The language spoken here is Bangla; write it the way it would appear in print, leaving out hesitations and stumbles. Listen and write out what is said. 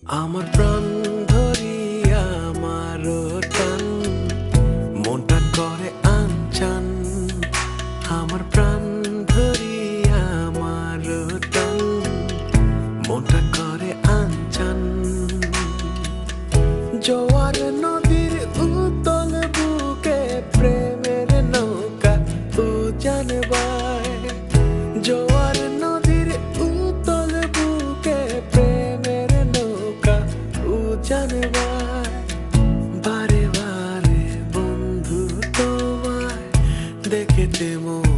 আমার প্রাণ ধরিয়া আমার টান মনটা করে আনচান। আমার প্রাণ ধরিয়া আমার টান মনটা করে আনচান। জোয়ার নদীর উতল বুকে প্রেমের নৌকা উজান বায়। জোয়ার নদীর উতল বুকে প্রেমের নৌকা উজান বায়। বারে বারে বন্ধু তোমায় দেখেতে মন